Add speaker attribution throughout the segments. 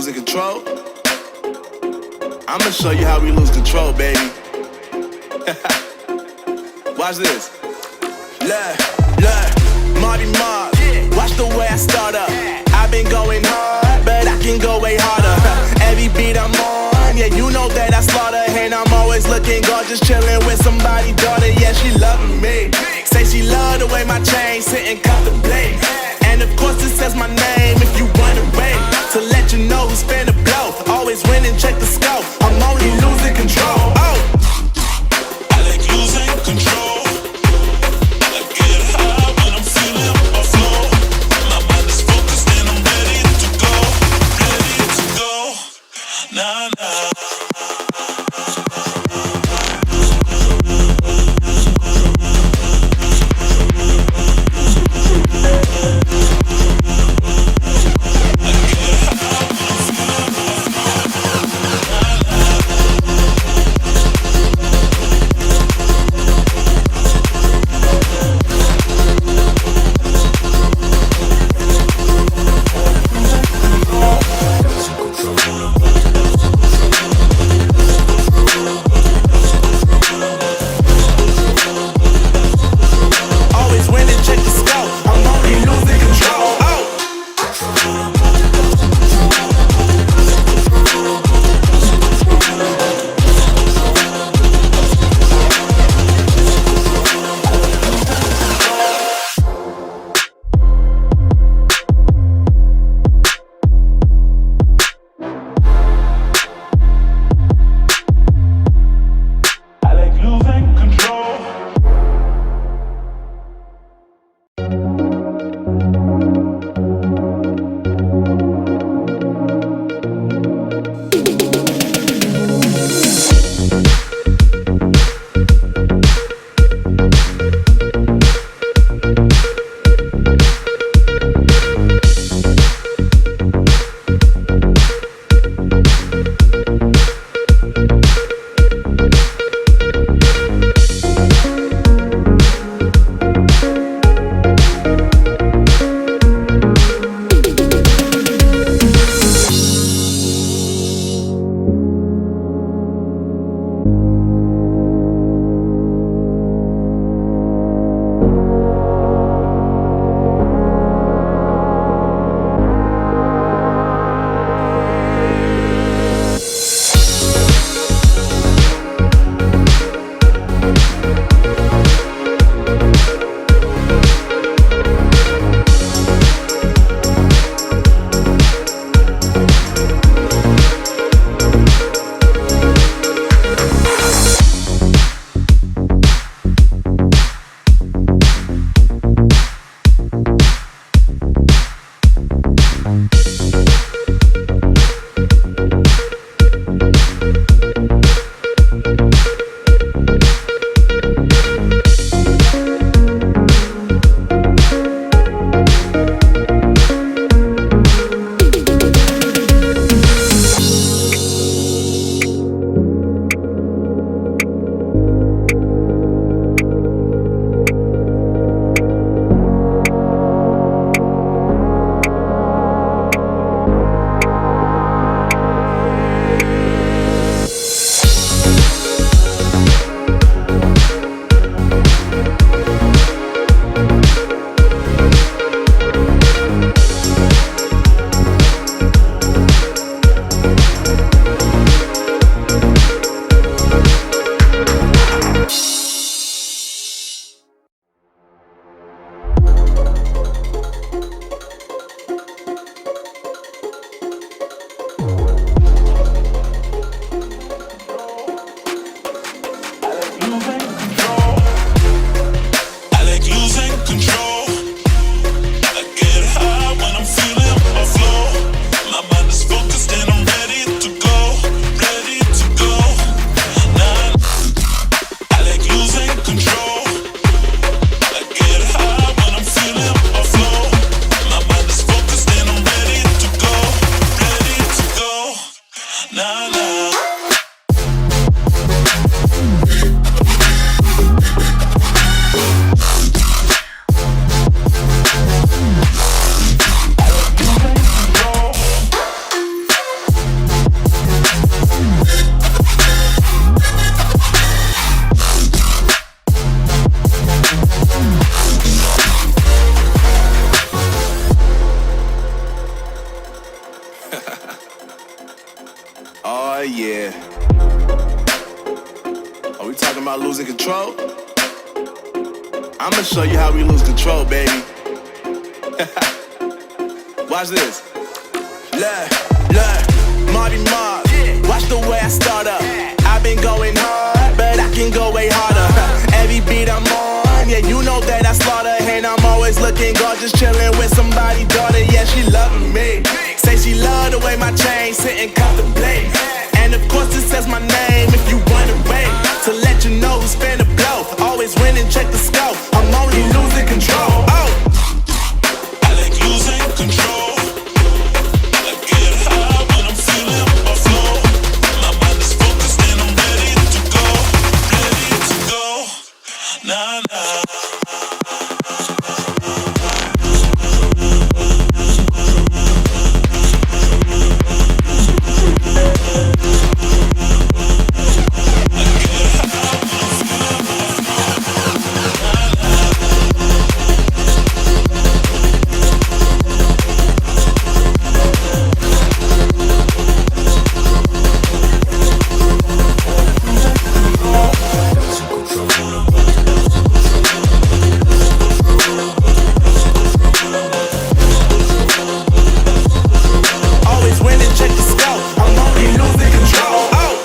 Speaker 1: losing control? I'ma show you how we lose control, baby. Watch this. Look, Marty Mark. Watch the way I start up. I've been going hard, but I can go way harder. Every beat I'm on, yeah, you know that I slaughter. And I'm always looking gorgeous, chilling with somebody's daughter. Yeah, she loving me. Say she love the way my chain sit and contemplate. And of course it says my name if you run away. To let you know who's finna blow. Always win and check the scope. I'm only losing control. Oh,
Speaker 2: I like losing control. I get high when I'm feeling my flow. My mind is focused and I'm ready to go. Ready to go. Nah, nah.
Speaker 1: Yeah. Are we talking about losing control? I'ma show you how we lose control, baby. Watch this. Look, Marty Mark. Watch the way I start up. I've been going hard, but I can go way harder. Every beat I'm on, yeah, you know that I slaughter. And I'm always looking gorgeous, chilling with somebody's daughter. Yeah, she loving me. Say she love the way my chain sit and contemplate. And of course it says my name if you wanna wait. To let you know who's finna blow. Always win and check the scope. I'm only losing control. Oh,
Speaker 2: I like losing control. I get high when I'm feeling my flow. My mind is focused and I'm ready to go. Ready to go. Nah, nah.
Speaker 1: always win and check the scope. I'm only losing control. Oh.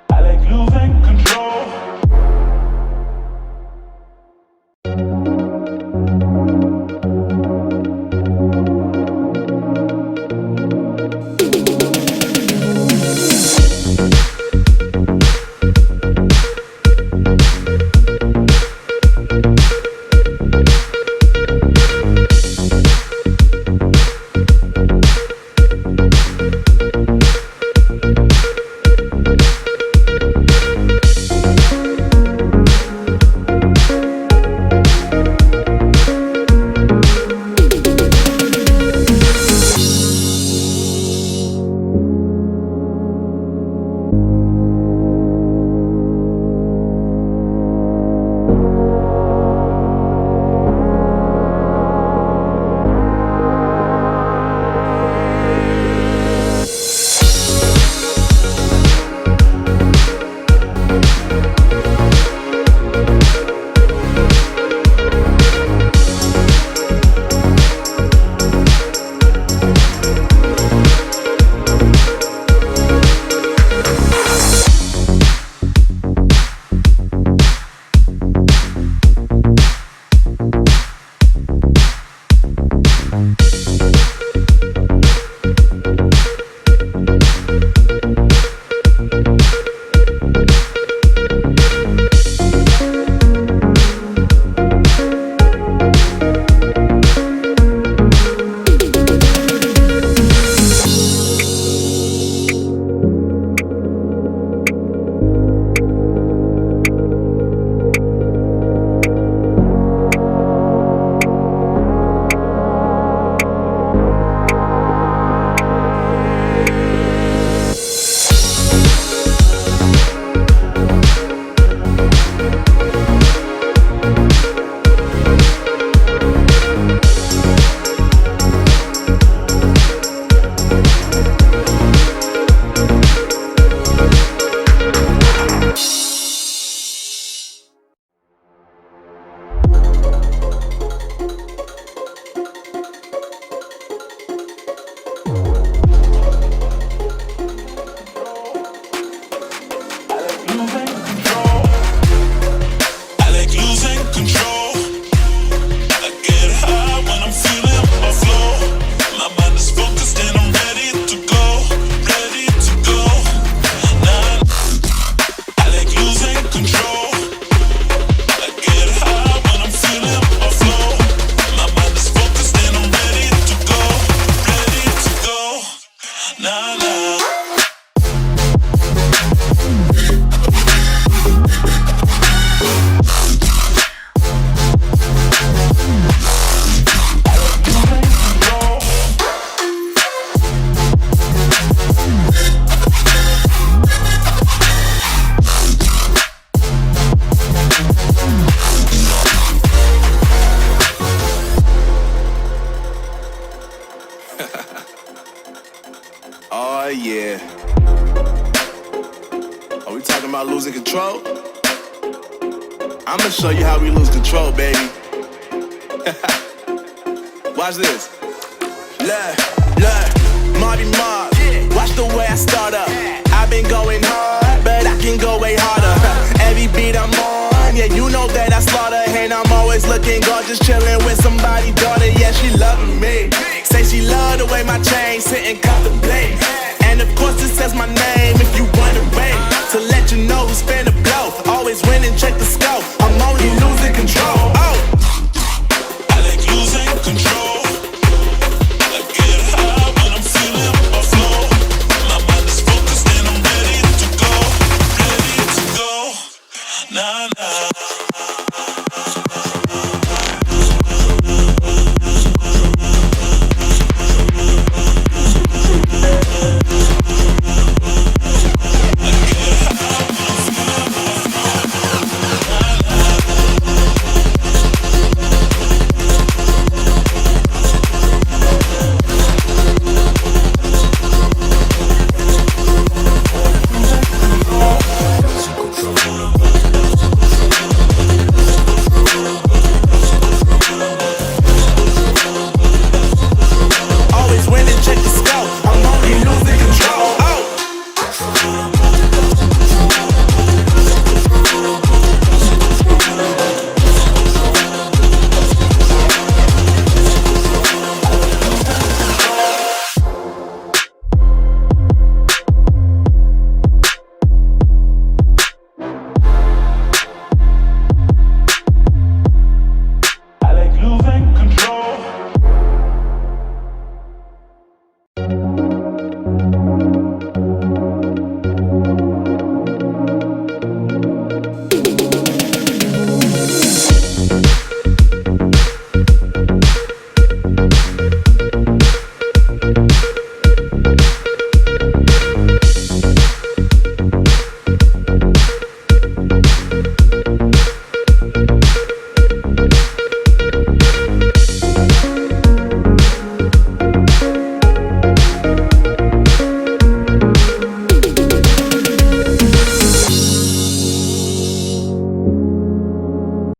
Speaker 2: I like losing control.
Speaker 1: Yeah. Are we talking about losing control? I'ma show you how we lose control, baby. Watch this. Look, Marty Mark. Watch the way I start up. I've been going hard, but I can go way harder. Every beat I'm on, yeah, you know that I slaughter. And I'm always looking gorgeous, chilling with somebody's daughter. Yeah, she loving me. Say she love the way my chain sit and contemplate. And of course it says my name.